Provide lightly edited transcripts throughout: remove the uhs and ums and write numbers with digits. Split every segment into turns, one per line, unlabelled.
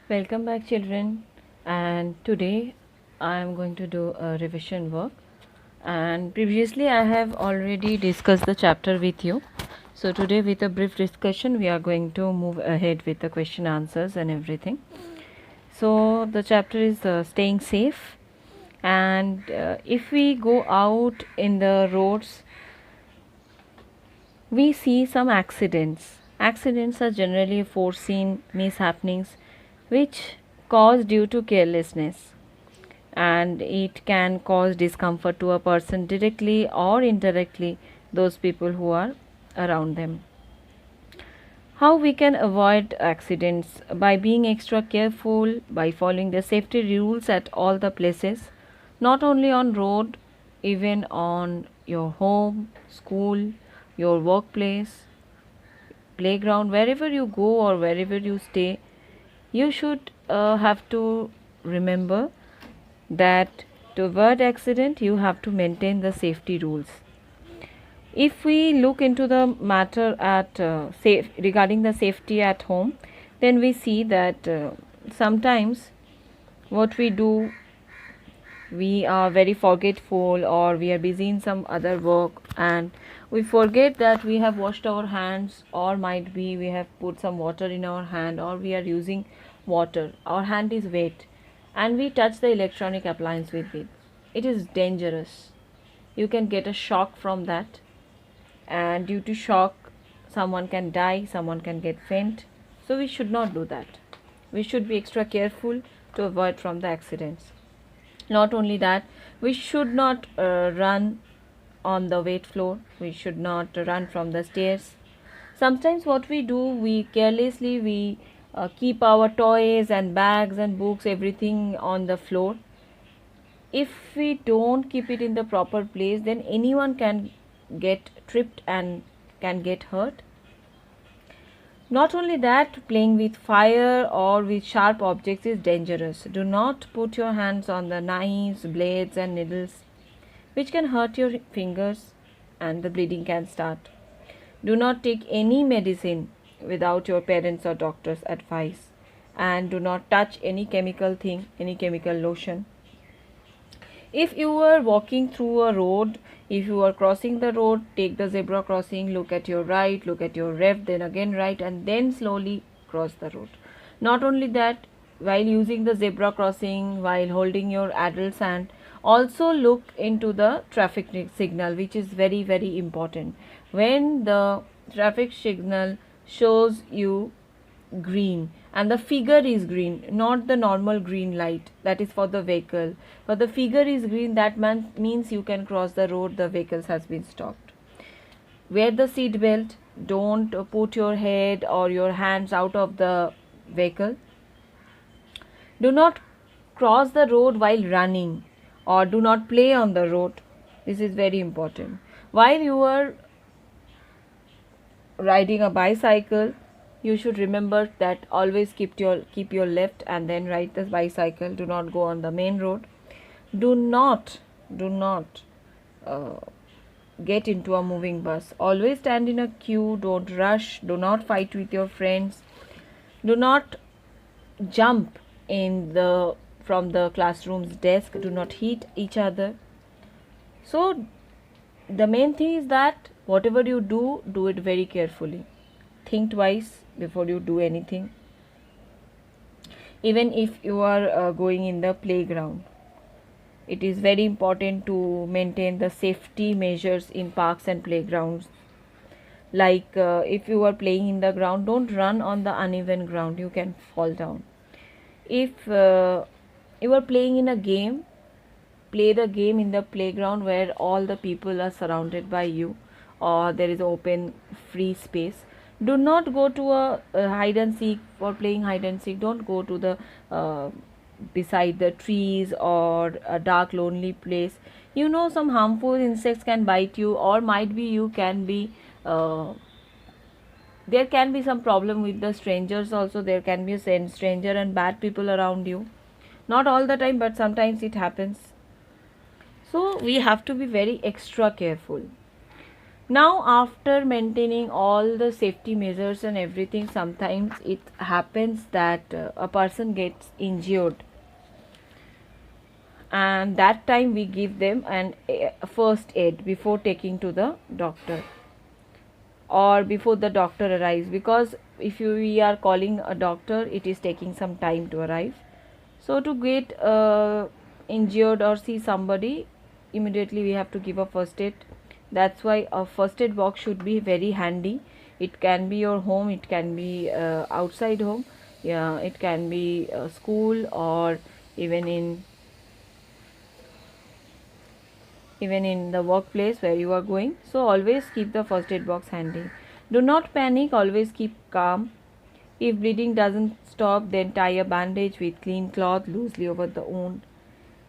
Welcome back, children. And today I am going to do a revision work. And previously, I have already discussed the chapter with you. So, today, with a brief discussion, we are going to move ahead with the question answers and everything. So, the chapter is staying safe. And if we go out in the roads, we see some accidents. Accidents are generally foreseen mishappenings which cause due to carelessness, and it can cause discomfort to a person directly or indirectly, those people who are around them. How we can avoid accidents? By being extra careful, by following the safety rules at all the places, not only on road, even on your home, school, your workplace, playground, wherever you go or wherever you stay, you should have to remember that to avoid accident you have to maintain the safety rules. If we look into the matter at safe regarding the safety at home, then we see that sometimes what we do, we are very forgetful or we are busy in some other work and we forget that we have washed our hands, or might be we have put some water in our hand, or we are using water, our hand is wet, and we touch the electronic appliance with it. It is dangerous. You can get a shock from that, and due to shock someone can die, someone can get faint. So we should not do that. We should be extra careful to avoid from the accidents. Not only that, we should not run on the wet floor, we should not run from the stairs. Sometimes what we do, we carelessly we keep our toys and bags and books, everything on the floor. If we don't keep it in the proper place, then anyone can get tripped and can get hurt. Not only that, playing with fire or with sharp objects is dangerous. Do not put your hands on the knives, blades, and needles, which can hurt your fingers and the bleeding can start. Do not take any medicine without your parents or doctor's advice, and do not touch any chemical thing, any chemical lotion. If you are walking through a road, if you are crossing the road, take the zebra crossing, look at your right, look at your left, then again right, and then slowly cross the road. Not only that, while using the zebra crossing, while holding your adult's hand, also look into the traffic signal, which is very, very important. When the traffic signal shows you green and the figure is green, not the normal green light that is for the vehicle, but the figure is green, that means you can cross the road, the vehicles has been stopped. Wear the seat belt. Don't put your head or your hands out of the vehicle. Do not cross the road while running, or do not play on the road. This is very important. While you are riding a bicycle, you should remember that always keep your left and then ride the bicycle. Do not go on the main road. Do not uh, get into a moving bus. Always stand in a queue. Don't rush. Do not fight with your friends. Do not jump in the from the classroom's desk. Do not hit each other. So the main thing is that whatever you do, do it very carefully. Think twice before you do anything. Even if you are going in the playground, it is very important to maintain the safety measures in parks and playgrounds. Like if you are playing in the ground, don't run on the uneven ground, you can fall down. If you are playing in a game, play the game in the playground where all the people are surrounded by you, or there is open free space. Do not go to a hide and seek. For playing hide and seek, don't go to the beside the trees or a dark lonely place. Some harmful insects can bite you, or might be you can be there can be some problem with the strangers also. There can be a stranger and bad people around you. Not all the time, but sometimes it happens. So we have to be very extra careful. Now, after maintaining all the safety measures and everything, sometimes it happens that a person gets injured, and that time we give them an first aid before taking to the doctor or before the doctor arrives, because if we are calling a doctor, it is taking some time to arrive. So to get injured or see somebody, immediately we have to give a first aid. That's why a first aid box should be very handy. It can be your home, it can be outside home, yeah, it can be school, or even in the workplace where you are going. So always keep the first aid box handy. Do not panic, always keep calm. If bleeding doesn't stop, then tie a bandage with clean cloth loosely over the wound.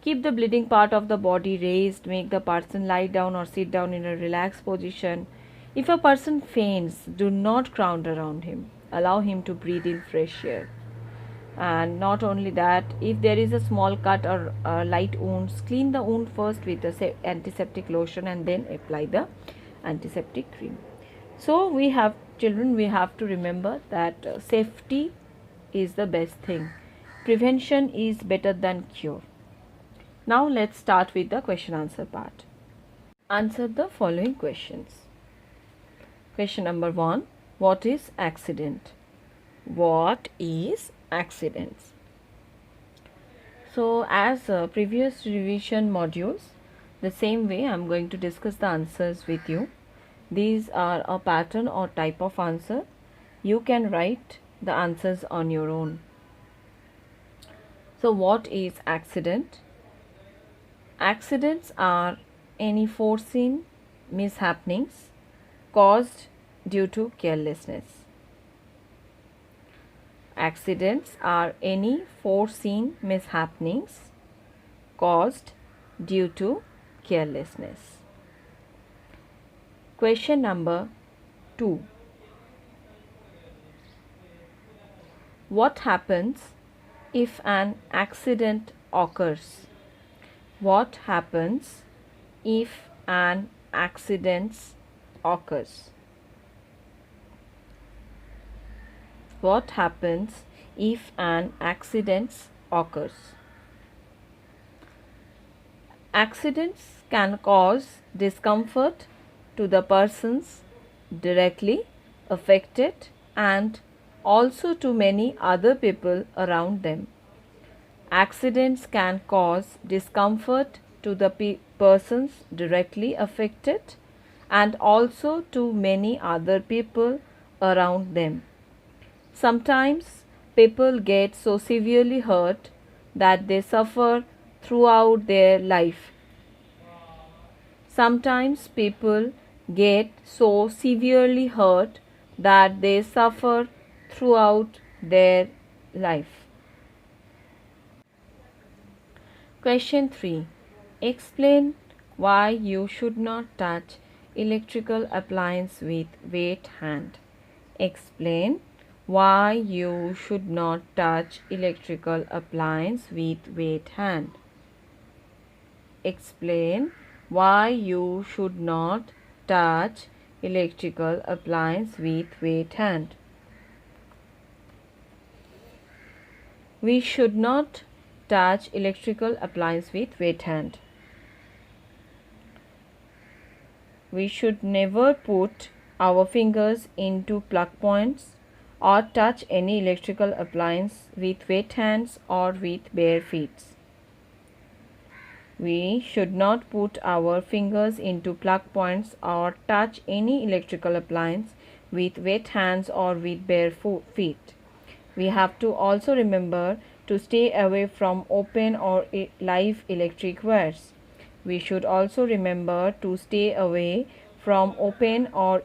Keep the bleeding part of the body raised. Make the person lie down or sit down in a relaxed position. If a person faints, do not crowd around him. Allow him to breathe in fresh air. And not only that, if there is a small cut or light wounds, clean the wound first with the antiseptic lotion and then apply the antiseptic cream. So we have, children, we have to remember that safety is the best thing. Prevention is better than cure. Now let's start with the question answer part. Answer the following questions. Question number 1. What is accident? What is accidents? So as previous revision modules, the same way I am going to discuss the answers with you. These are a pattern or type of answer. You can write the answers on your own. So what is accident? Accidents are any foreseen mishappenings caused due to carelessness. Accidents are any foreseen mishappenings caused due to carelessness. Question number 2. What happens if an accident occurs? What happens if an accident occurs? What happens if an accident occurs? Accidents can cause discomfort to the persons directly affected and also to many other people around them. Accidents can cause discomfort to the persons directly affected and also to many other people around them. Sometimes people get so severely hurt that they suffer throughout their life. Sometimes people get so severely hurt that they suffer throughout their life. Question 3. Explain why you should not touch electrical appliance with wet hand. Explain why you should not touch electrical appliance with wet hand. Explain why you should not touch electrical appliance with wet hand. We should not touch electrical appliance with wet hand. We should never put our fingers into plug points or touch any electrical appliance with wet hands or with bare feet. We should not put our fingers into plug points or touch any electrical appliance with wet hands or with bare feet. We have to also remember to stay away from open or live electric wires. We should also remember to stay away from open or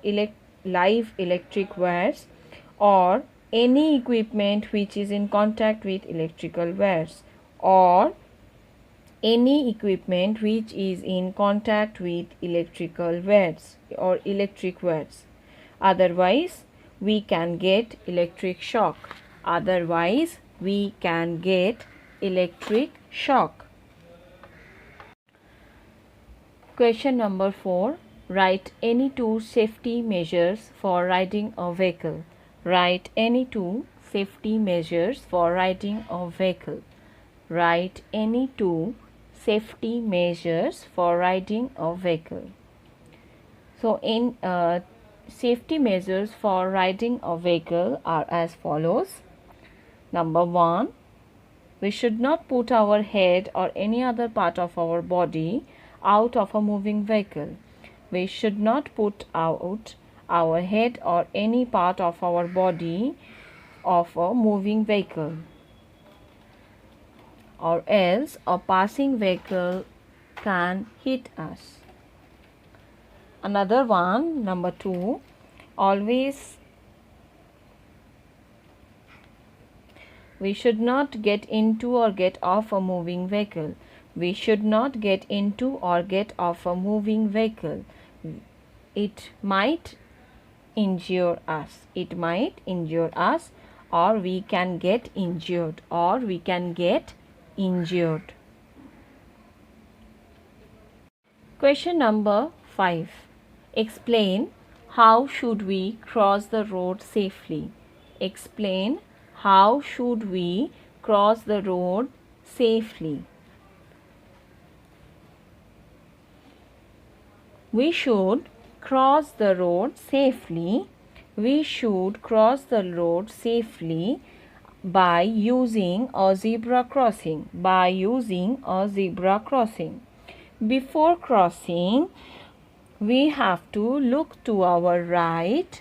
live electric wires or any equipment which is in contact with electrical wires or any equipment which is in contact with electrical wires or electric wires. Otherwise, we can get electric shock. Otherwise, we can get electric shock. Question number 4. Write any two safety measures for riding a vehicle. Write any two safety measures for riding a vehicle. Write any two safety measures for riding a vehicle. So, in safety measures for riding a vehicle are as follows. Number 1, we should not put our head or any other part of our body out of a moving vehicle. We should not put out our head or any part of our body of a moving vehicle, or else a passing vehicle can hit us. Another one, number 2, always we should not get into or get off a moving vehicle. We should not get into or get off a moving vehicle. It might injure us. It might injure us, or we can get injured, or we can get injured. Question number 5. Explain how should we cross the road safely. Explain how should we cross the road safely. We should cross the road safely. We should cross the road safely by using a zebra crossing. By using a zebra crossing. Before crossing, we have to look to our right.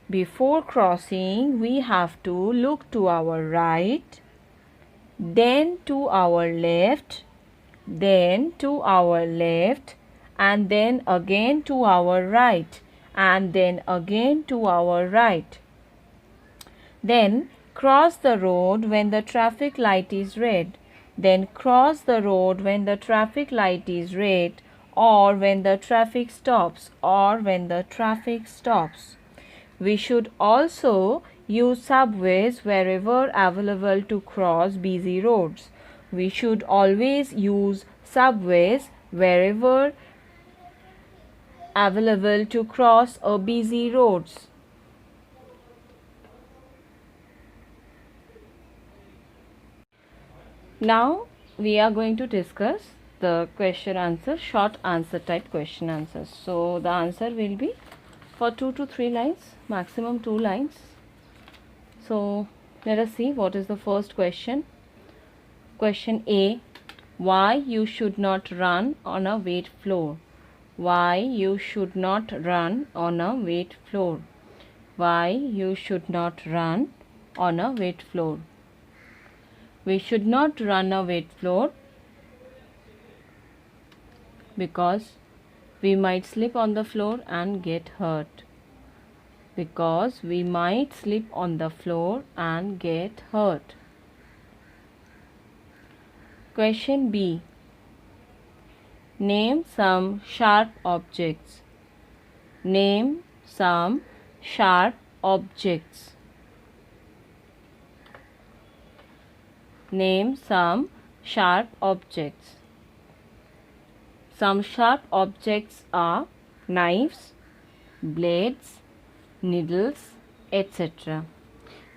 Before crossing, we have to look to our right, then to our left, then to our left, and then again to our right, and then again to our right. Then cross the road when the traffic light is red. Then cross the road when the traffic light is red, or when the traffic stops, or when the traffic stops. We should also use subways wherever available to cross busy roads. We should always use subways wherever available to cross a busy roads. Now we are going to discuss the question answer, short answer type question answers. So the answer will be for 2 to 3 lines, maximum 2 lines. So let us see what is the first question. Question A. Why you should not run on a wet floor? Why you should not run on a wet floor? Why you should not run on a wet floor? We should not run a wet floor because we might slip on the floor and get hurt. Because we might slip on the floor and get hurt. Question B. Name some sharp objects. Name some sharp objects. Name some sharp objects. Some sharp objects are knives, blades, needles, etc.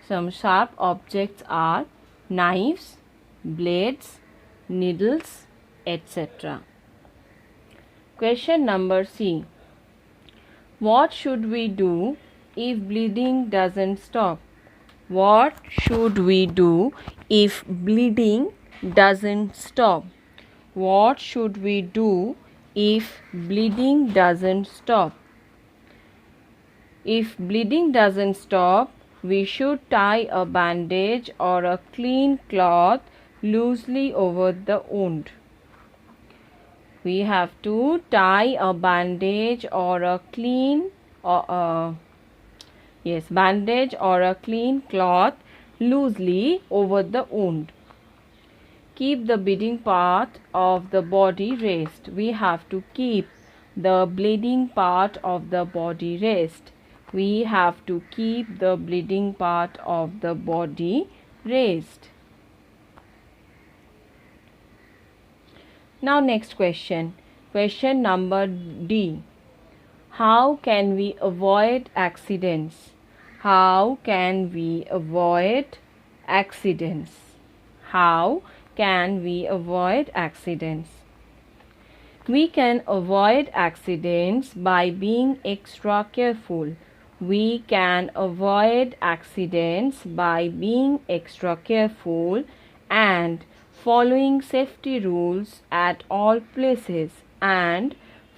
Some sharp objects are knives, blades, needles, etc. Question number C. What should we do if bleeding doesn't stop? What should we do if bleeding doesn't stop? What should we do if bleeding doesn't stop? If bleeding doesn't stop, we should tie a bandage or a clean cloth loosely over the wound. We have to tie a bandage or a bandage or a clean cloth loosely over the wound. Keep the bleeding part of the body raised. We have to keep the bleeding part of the body raised. We have to keep the bleeding part of the body raised. Now next question. Question number D. How can we avoid accidents? How can we avoid accidents? How can we avoid accidents? We can avoid accidents by being extra careful. We can avoid accidents by being extra careful and following safety rules at all places and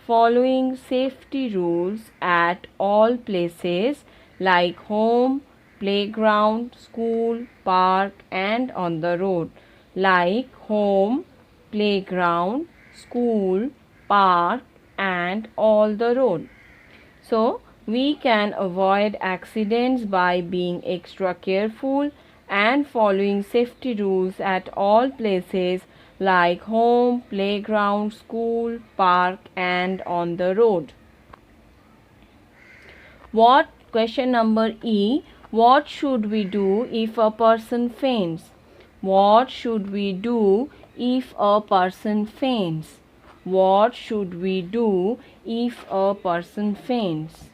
following safety rules at all places like home, playground, school, park and on the road. Like home, playground, school, park and all the road. So we can avoid accidents by being extra careful and following safety rules at all places like home, playground, school, park and on the road. What question number E, what should we do if a person faints? What should we do if a person faints? What should we do if a person faints?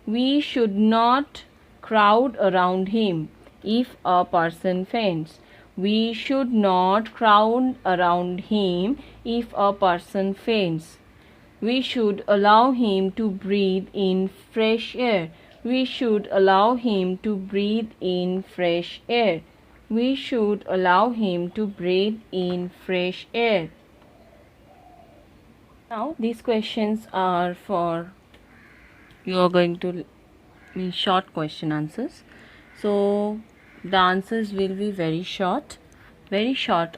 We should not crowd around him if a person faints. We should not crowd around him if a person faints. We should allow him to breathe in fresh air. We should allow him to breathe in fresh air. We should allow him to breathe in fresh air. Now these questions are for, you are going to mean short question answers. So the answers will be very short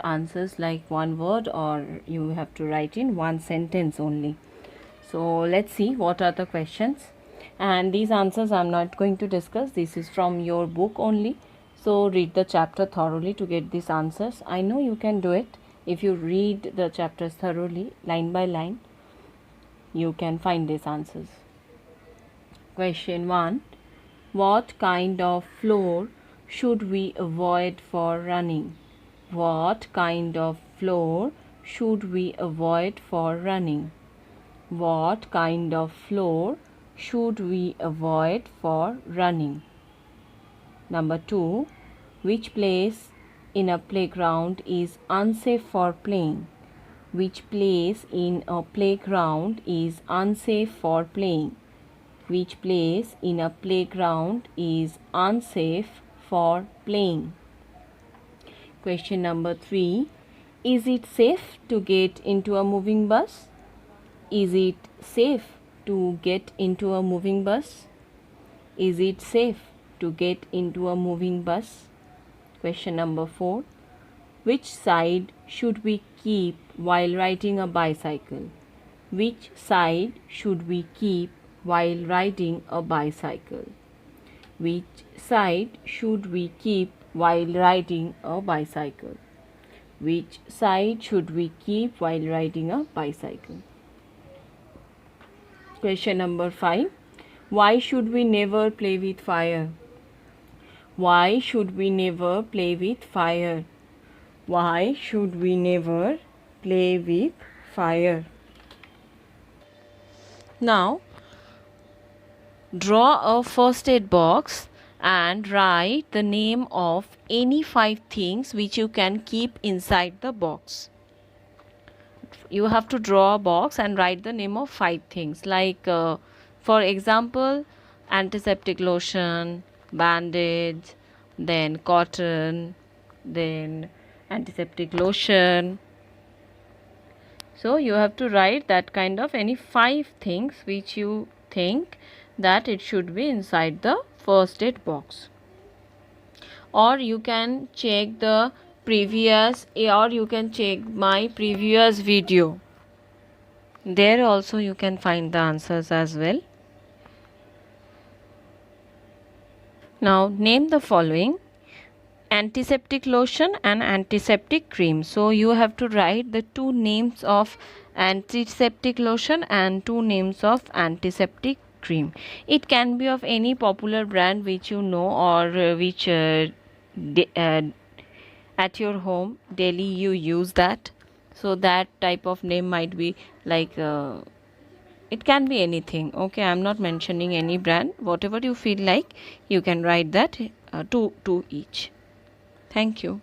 answers like one word, or you have to write in one sentence only. So let's see what are the questions, and these answers I'm not going to discuss. This is from your book only, so read the chapter thoroughly to get these answers. I know you can do it. If you read the chapters thoroughly line by line, you can find these answers. Question 1. What kind of floor should we avoid for running? What kind of floor should we avoid for running? What kind of floor should we avoid for running? Number 2. Which place in a playground is unsafe for playing? Which place in a playground is unsafe for playing? Which place in a playground is unsafe for playing? Question number 3. Is it safe to get into a moving bus? Is it safe to get into a moving bus? Is it safe to get into a moving bus? Question number 4. Which side should we keep while riding a bicycle? Which side should we keep while riding a bicycle? Which side should we keep while riding a bicycle? Which side should we keep while riding a bicycle? Question number 5. Why should we never play with fire? Why should we never play with fire? Why should we never play with fire? Now, draw a first aid box and write the name of any 5 things which you can keep inside the box. You have to draw a box and write the name of 5 things, like for example, antiseptic lotion, bandage, then cotton, then antiseptic lotion. So you have to write that kind of any 5 things which you think that it should be inside the first aid box. Or you can check the previous, or you can check my previous video. There also you can find the answers as well. Now name the following: antiseptic lotion and antiseptic cream. So you have to write the 2 names of antiseptic lotion and 2 names of antiseptic cream. It can be of any popular brand which you know, or which at your home daily you use that. So that type of name might be like it can be anything. Okay, I'm not mentioning any brand. Whatever you feel like, you can write that, two each. Thank you.